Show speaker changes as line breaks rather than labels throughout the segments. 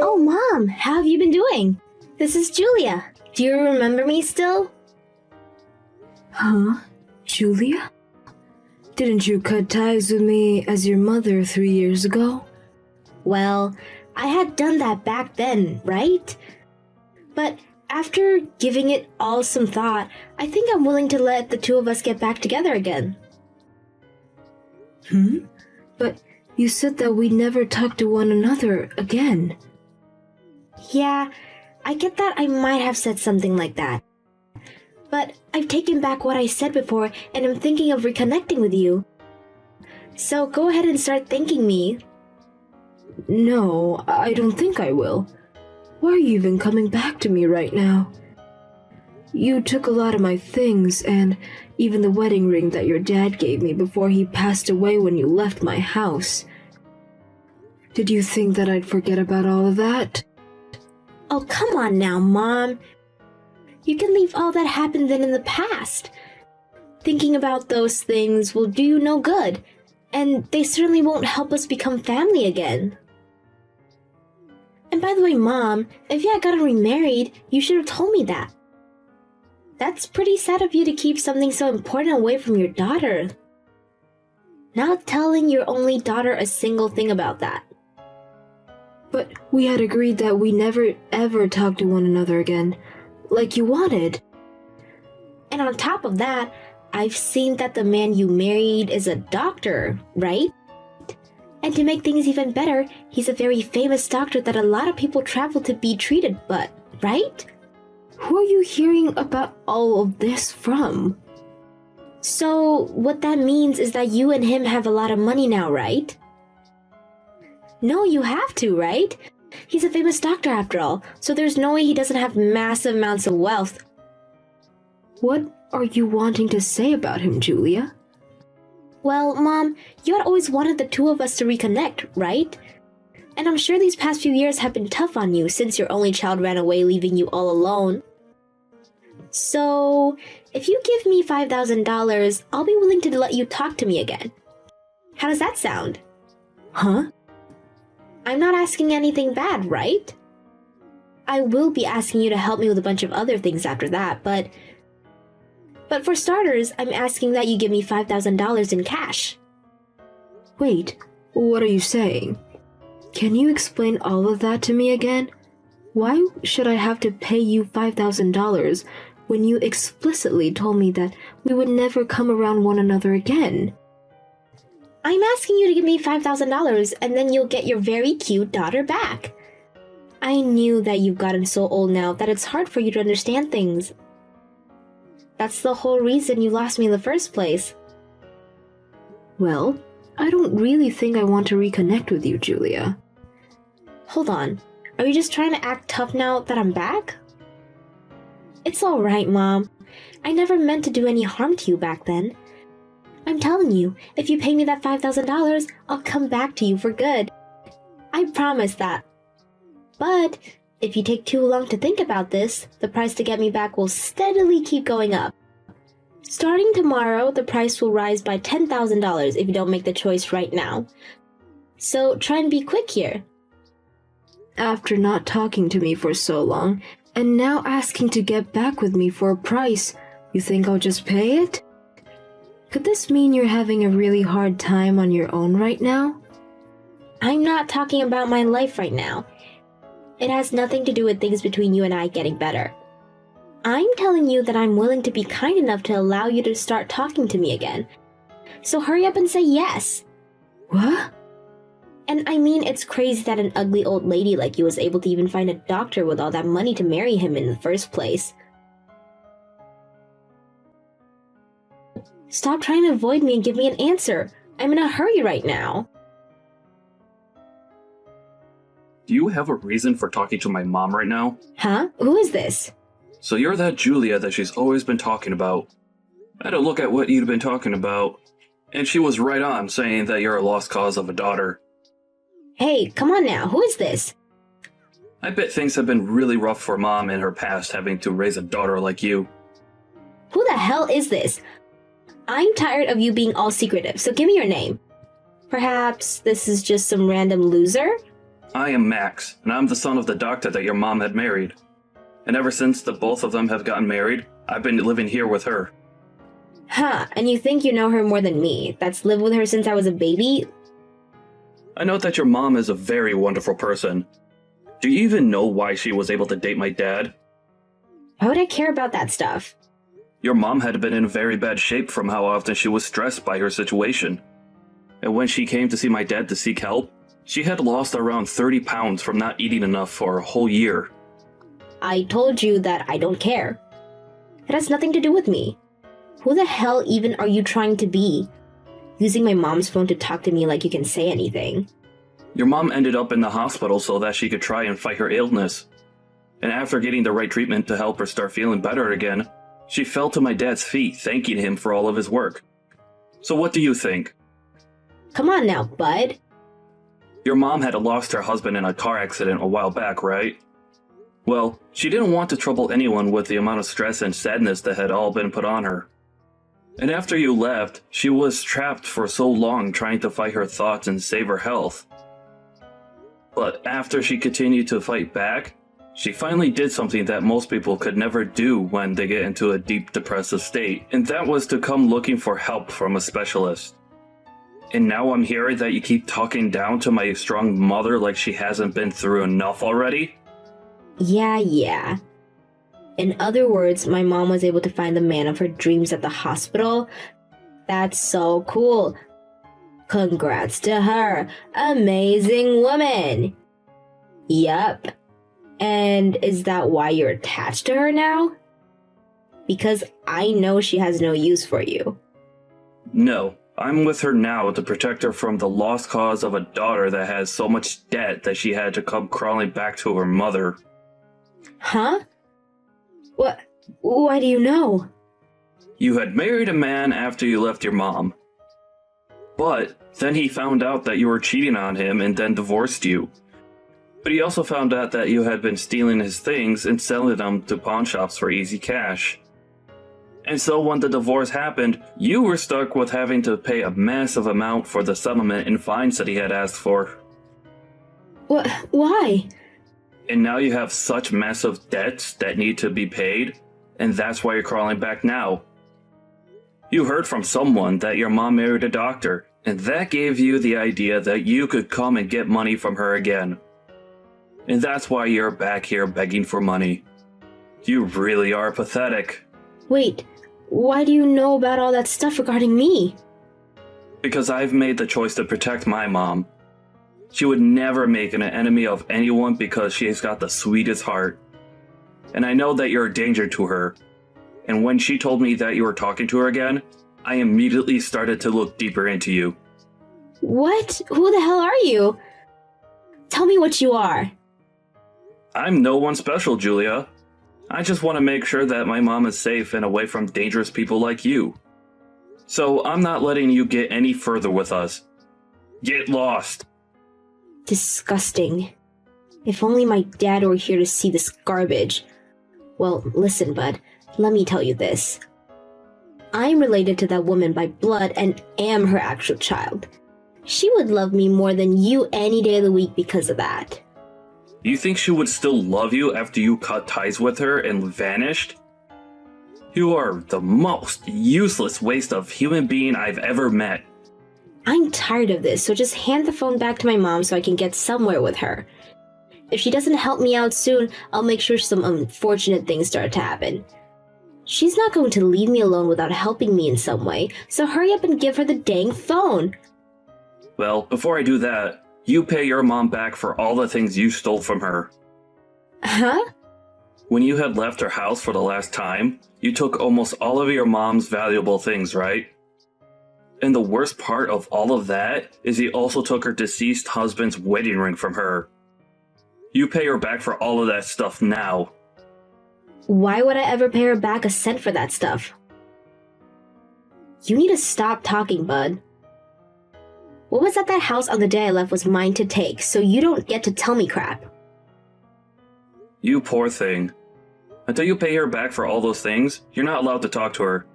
Oh, Mom, how have you been doing? This is Julia. Do you remember me still?
Huh? Julia? Didn't you cut ties with me as your mother 3 years ago?
Well, I had done that back then, right? But after giving it all some thought, I think I'm willing to let the two of us get back together again.
But you said that we'd never talk to one another again.
Yeah, I get that I might have said something like that. But I've taken back what I said before and I'm thinking of reconnecting with you. So go ahead and start thanking me.
No, I don't think I will. Why are you even coming back to me right now? You took a lot of my things and even the wedding ring that your dad gave me before he passed away when you left my house. Did you think that I'd forget about all of that?
Oh, come on now, Mom. You can leave all that happened then in the past. Thinking about those things will do you no good, and they certainly won't help us become family again. And by the way, Mom, if you had gotten remarried, you should have told me that. That's pretty sad of you to keep something so important away from your daughter. Not telling your only daughter a single thing about that.
But we had agreed that we never ever talk to one another again, like you wanted.
And on top of that, I've seen that the man you married is a doctor, right? And to make things even better, he's a very famous doctor that a lot of people travel to be treated, but, right?
Who are you hearing about all of this from?
So, what that means is that you and him have a lot of money now, right? No, you have to, right? He's a famous doctor after all, so there's no way he doesn't have massive amounts of wealth.
What are you wanting to say about him, Julia?
Well, Mom, you had always wanted the two of us to reconnect, right? And I'm sure these past few years have been tough on you since your only child ran away leaving you all alone. So, if you give me $5,000, I'll be willing to let you talk to me again. How does that sound?
Huh?
I'm not asking anything bad, right? I will be asking you to help me with a bunch of other things after that, but for starters, I'm asking that you give me $5,000 in cash.
Wait, what are you saying? Can you explain all of that to me again? Why should I have to pay you $5,000 when you explicitly told me that we would never come around one another again?
I'm asking you to give me $5,000 and then you'll get your very cute daughter back. I knew that you've gotten so old now that it's hard for you to understand things. That's the whole reason you lost me in the first place.
Well, I don't really think I want to reconnect with you, Julia.
Hold on. Are you just trying to act tough now that I'm back? It's alright, Mom. I never meant to do any harm to you back then. I'm telling you, if you pay me that $5,000, I'll come back to you for good. I promise that. But if you take too long to think about this, the price to get me back will steadily keep going up. Starting tomorrow, the price will rise by $10,000 if you don't make the choice right now. So try and be quick here.
After not talking to me for so long, and now asking to get back with me for a price, you think I'll just pay it? Could this mean you're having a really hard time on your own right now?
I'm not talking about my life right now. It has nothing to do with things between you and I getting better. I'm telling you that I'm willing to be kind enough to allow you to start talking to me again. So hurry up and say yes.
What?
And I mean, it's crazy that an ugly old lady like you was able to even find a doctor with all that money to marry him in the first place. Stop trying to avoid me and give me an answer. I'm in a hurry right now.
Do you have a reason for talking to my mom right now?
Huh? Who is this?
So you're that Julia that she's always been talking about. I had a look at what you'd been talking about, and she was right on saying that you're a lost cause of a daughter.
Hey, come on now, who is this?
I bet things have been really rough for Mom in her past having to raise a daughter like you.
Who the hell is this? I'm tired of you being all secretive, so give me your name. Perhaps this is just some random loser?
I am Max, and I'm the son of the doctor that your mom had married. And ever since the both of them have gotten married, I've been living here with her.
Huh, and you think you know her more than me? That's lived with her since I was a baby?
I know that your mom is a very wonderful person. Do you even know why she was able to date my dad?
Why would I care about that stuff?
Your mom had been in very bad shape from how often she was stressed by her situation. And when she came to see my dad to seek help, she had lost around 30 pounds from not eating enough for a whole year.
I told you that I don't care. It has nothing to do with me. Who the hell even are you trying to be? Using my mom's phone to talk to me like you can say anything.
Your mom ended up in the hospital so that she could try and fight her illness. And after getting the right treatment to help her start feeling better again, she fell to my dad's feet, thanking him for all of his work. So what do you think?
Come on now, bud.
Your mom had lost her husband in a car accident a while back, right? Well, she didn't want to trouble anyone with the amount of stress and sadness that had all been put on her. And after you left, she was trapped for so long trying to fight her thoughts and save her health. But after she continued to fight back, she finally did something that most people could never do when they get into a deep depressive state, and that was to come looking for help from a specialist. And now I'm hearing that you keep talking down to my strong mother like she hasn't been through enough already?
Yeah. In other words, my mom was able to find the man of her dreams at the hospital. That's so cool. Congrats to her. Amazing woman. Yup. And is that why you're attached to her now? Because I know she has no use for you.
No, I'm with her now to protect her from the lost cause of a daughter that has so much debt that she had to come crawling back to her mother.
Huh? What? Why do you know?
You had married a man after you left your mom. But then he found out that you were cheating on him and then divorced you. But he also found out that you had been stealing his things and selling them to pawn shops for easy cash. And so when the divorce happened, you were stuck with having to pay a massive amount for the settlement and fines that he had asked for.
What? Why?
And now you have such massive debts that need to be paid, and that's why you're crawling back now. You heard from someone that your mom married a doctor, and that gave you the idea that you could come and get money from her again. And that's why you're back here begging for money. You really are pathetic.
Wait, why do you know about all that stuff regarding me?
Because I've made the choice to protect my mom. She would never make an enemy of anyone because she's got the sweetest heart. And I know that you're a danger to her. And when she told me that you were talking to her again, I immediately started to look deeper into you.
What? Who the hell are you? Tell me what you are.
I'm no one special, Julia. I just want to make sure that my mom is safe and away from dangerous people like you. So I'm not letting you get any further with us. Get lost.
Disgusting. If only my dad were here to see this garbage. Well, listen, bud, let me tell you this. I'm related to that woman by blood and am her actual child. She would love me more than you any day of the week because of that.
You think she would still love you after you cut ties with her and vanished? You are the most useless waste of human being I've ever met.
I'm tired of this, so just hand the phone back to my mom so I can get somewhere with her. If she doesn't help me out soon, I'll make sure some unfortunate things start to happen. She's not going to leave me alone without helping me in some way, so hurry up and give her the dang phone.
Well, before I do that, you pay your mom back for all the things you stole from her.
Huh?
When you had left her house for the last time, you took almost all of your mom's valuable things, right? And the worst part of all of that is he also took her deceased husband's wedding ring from her. You pay her back for all of that stuff now.
Why would I ever pay her back a cent for that stuff? You need to stop talking, bud. What was at that house on the day I left was mine to take, so you don't get to tell me crap.
You poor thing. Until you pay her back for all those things, you're not allowed to talk to her.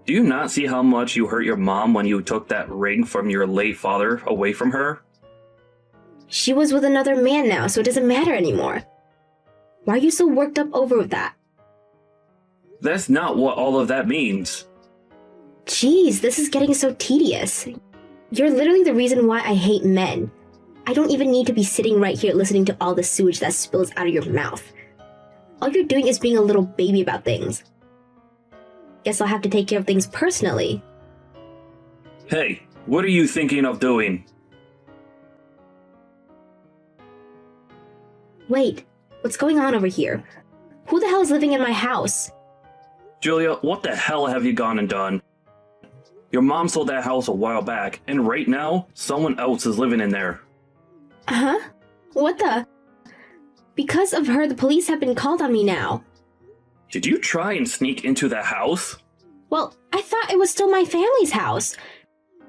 Do you not see how much you hurt your mom when you took that ring from your late father away from her?
She was with another man now, so it doesn't matter anymore. Why are you so worked up over that?
That's not what all of that means.
Jeez, this is getting so tedious. You're literally the reason why I hate men. I don't even need to be sitting right here listening to all the sewage that spills out of your mouth. All you're doing is being a little baby about things. Guess I'll have to take care of things personally.
Hey, what are you thinking of doing?
Wait, what's going on over here? Who the hell is living in my house?
Julia, what the hell have you gone and done? Your mom sold that house a while back, and right now, someone else is living in there.
Huh? What the? Because of her, the police have been called on me now.
Did you try and sneak into that house?
Well, I thought it was still my family's house.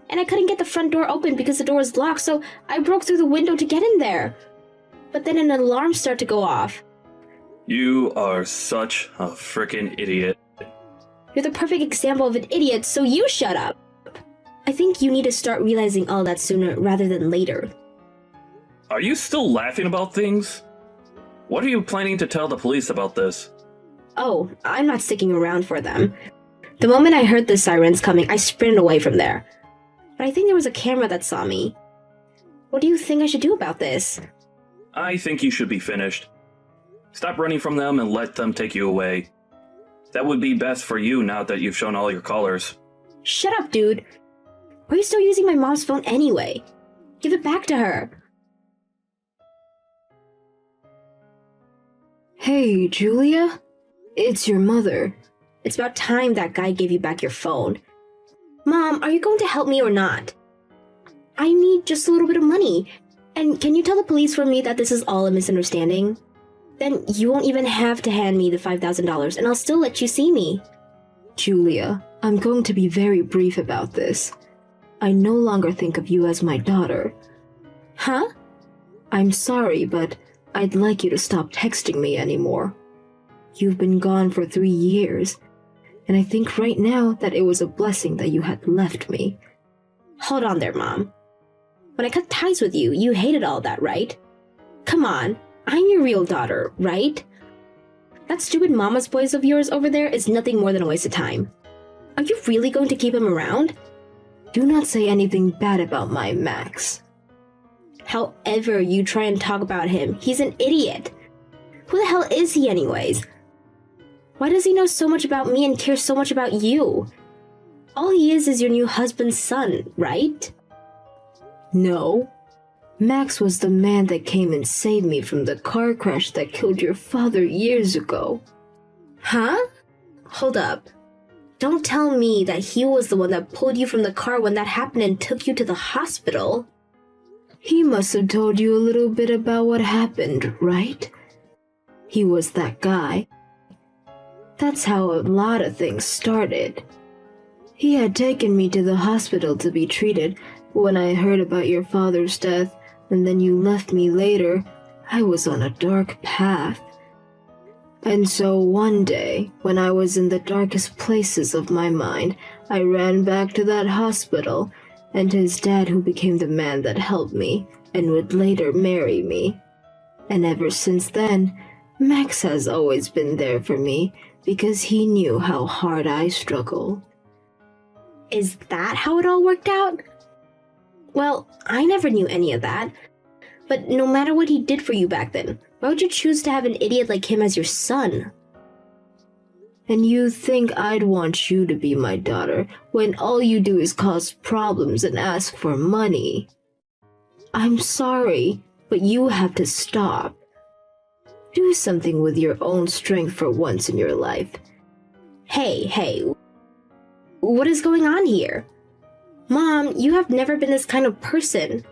And I couldn't get the front door open because the door was locked, so I broke through the window to get in there. But then an alarm started to go off.
You are such a frickin' idiot.
You're the perfect example of an idiot, so you shut up. I think you need to start realizing all that sooner rather than later.
Are you still laughing about things? What are you planning to tell the police about this?
Oh, I'm not sticking around for them. The moment I heard the sirens coming, I sprinted away from there. But I think there was a camera that saw me. What do you think I should do about this?
I think you should be finished. Stop running from them and let them take you away. That would be best for you now that you've shown all your colors.
Shut up, dude. Why are you still using my mom's phone anyway? Give it back to her.
Hey, Julia? It's your mother.
It's about time that guy gave you back your phone. Mom, are you going to help me or not? I need just a little bit of money. And can you tell the police for me that this is all a misunderstanding? Then you won't even have to hand me the $5,000 and I'll still let you see me.
Julia, I'm going to be very brief about this. I no longer think of you as my daughter.
Huh?
I'm sorry, but I'd like you to stop texting me anymore. You've been gone for 3 years, and I think right now that it was a blessing that you had left me.
Hold on there, Mom. When I cut ties with you, you hated all that, right? Come on, I'm your real daughter, right? That stupid mama's boys of yours over there is nothing more than a waste of time. Are you really going to keep him around?
Do not say anything bad about my Max.
However you try and talk about him, he's an idiot. Who the hell is he anyways? Why does he know so much about me and care so much about you? All he is your new husband's son, right?
No. Max was the man that came and saved me from the car crash that killed your father years ago.
Huh? Hold up. Don't tell me that he was the one that pulled you from the car when that happened and took you to the hospital.
He must have told you a little bit about what happened, right? He was that guy. That's how a lot of things started. He had taken me to the hospital to be treated when I heard about your father's death, and then you left me later. I was on a dark path. And so one day, when I was in the darkest places of my mind, I ran back to that hospital, and his dad who became the man that helped me, and would later marry me. And ever since then, Max has always been there for me, because he knew how hard I struggle.
Is that how it all worked out? Well, I never knew any of that. But no matter what he did for you back then, why would you choose to have an idiot like him as your son?
And you think I'd want you to be my daughter when all you do is cause problems and ask for money? I'm sorry, but you have to stop. Do something with your own strength for once in your life.
Hey, what is going on here? Mom, you have never been this kind of person.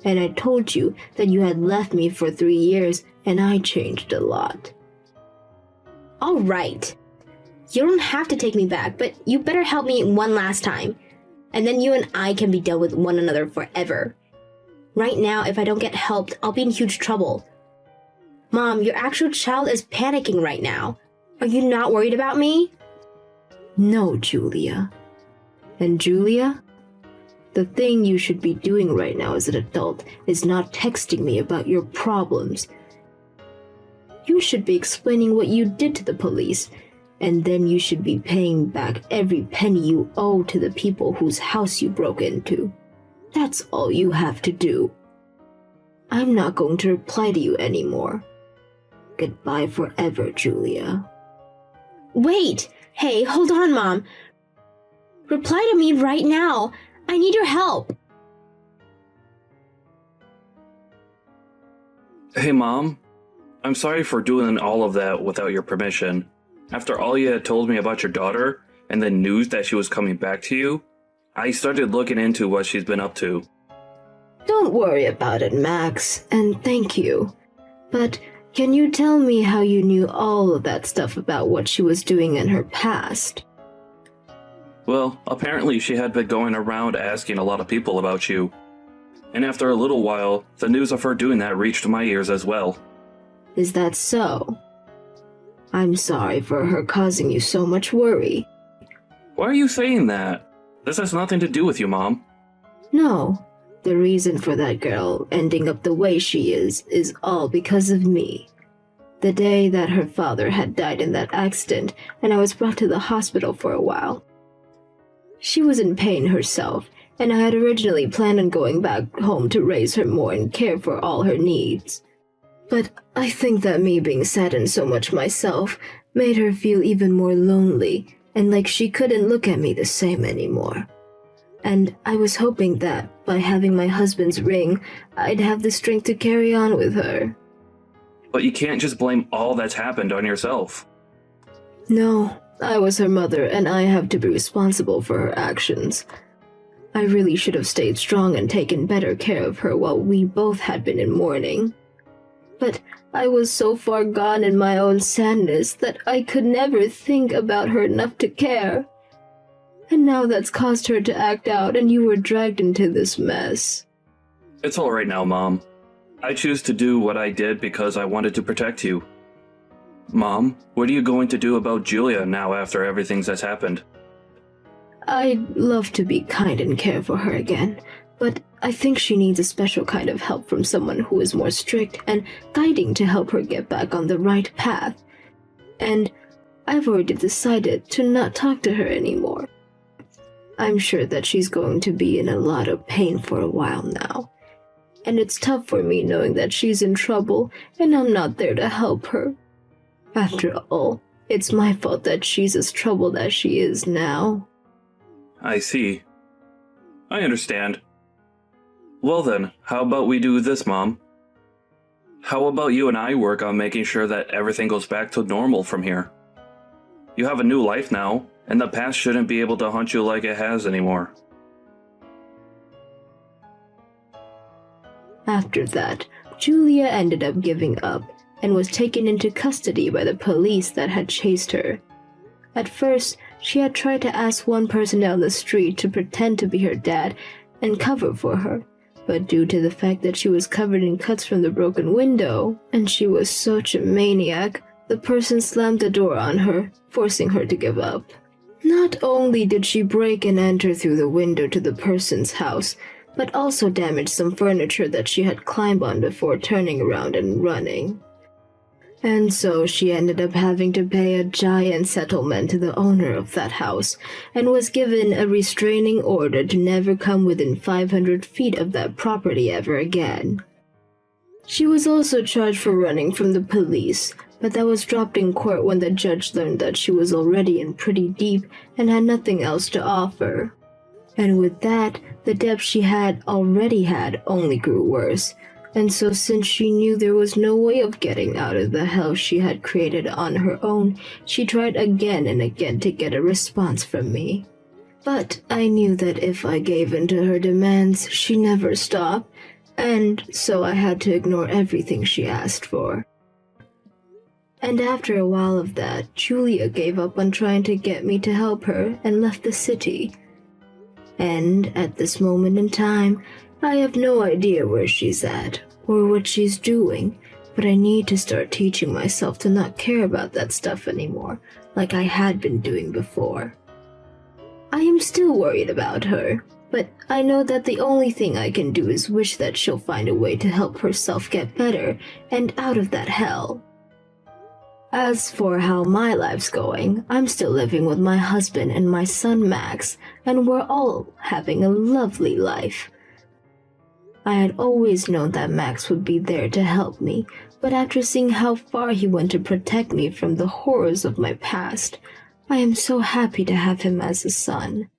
And I told you that you had left me for 3 years, and I changed a lot.
All right. You don't have to take me back, but you better help me one last time. And then you and I can be done with one another forever. Right now, if I don't get helped, I'll be in huge trouble. Mom, your actual child is panicking right now. Are you not worried about me?
No, Julia. And Julia, The thing you should be doing right now as an adult is not texting me about your problems. You should be explaining what you did to the police, and then you should be paying back every penny you owe to the people whose house you broke into. That's all you have to do. I'm not going to reply to you anymore. Goodbye forever, Julia.
Wait! Hey, hold on, Mom. Reply to me right now. I need your help.
Hey, Mom. I'm sorry for doing all of that without your permission. After all you had told me about your daughter, and the news that she was coming back to you, I started looking into what she's been up to.
Don't worry about it, Max, and thank you. But can you tell me how you knew all of that stuff about what she was doing in her past?
Well, apparently she had been going around asking a lot of people about you. And after a little while, the news of her doing that reached my ears as well.
Is that so? I'm sorry for her causing you so much worry.
Why are you saying that? This has nothing to do with you, Mom.
No, the reason for that girl ending up the way she is all because of me. The day that her father had died in that accident and I was brought to the hospital for a while. She was in pain herself, and I had originally planned on going back home to raise her more and care for all her needs. But I think that me being saddened so much myself made her feel even more lonely and like she couldn't look at me the same anymore. And I was hoping that by having my husband's ring, I'd have the strength to carry on with her.
But you can't just blame all that's happened on yourself.
No, I was her mother and I have to be responsible for her actions. I really should have stayed strong and taken better care of her while we both had been in mourning. But I was so far gone in my own sadness that I could never think about her enough to care. And now that's caused her to act out and you were dragged into this mess.
It's alright now, Mom. I choose to do what I did because I wanted to protect you. Mom, what are you going to do about Julia now after everything that's happened?
I'd love to be kind and care for her again, but I think she needs a special kind of help from someone who is more strict and guiding to help her get back on the right path. And I've already decided to not talk to her anymore. I'm sure that she's going to be in a lot of pain for a while now. And it's tough for me knowing that she's in trouble and I'm not there to help her. After all, it's my fault that she's as troubled as she is now.
I see. I understand. Well then, how about we do this, Mom? How about you and I work on making sure that everything goes back to normal from here? You have a new life now, and the past shouldn't be able to haunt you like it has anymore.
After that, Julia ended up giving up and was taken into custody by the police that had chased her. At first, she had tried to ask one person down the street to pretend to be her dad and cover for her, but due to the fact that she was covered in cuts from the broken window, and she was such a maniac, the person slammed the door on her, forcing her to give up. Not only did she break and enter through the window to the person's house, but also damaged some furniture that she had climbed on before turning around and running. And so she ended up having to pay a giant settlement to the owner of that house, and was given a restraining order to never come within 500 feet of that property ever again. She was also charged for running from the police, but that was dropped in court when the judge learned that she was already in pretty deep and had nothing else to offer. And with that, the debt she had already had only grew worse. And so since she knew there was no way of getting out of the hell she had created on her own, she tried again and again to get a response from me. But I knew that if I gave in to her demands, she never stopped, and so I had to ignore everything she asked for. And after a while of that, Julia gave up on trying to get me to help her and left the city. And at this moment in time, I have no idea where she's at or what she's doing, but I need to start teaching myself to not care about that stuff anymore, like I had been doing before. I am still worried about her, But I know that the only thing I can do is wish that she'll find a way to help herself get better and out of that hell. As for how my life's going, I'm still living with my husband and my son Max, and we're all having a lovely life. I had always known that Max would be there to help me, but after seeing how far he went to protect me from the horrors of my past, I am so happy to have him as a son.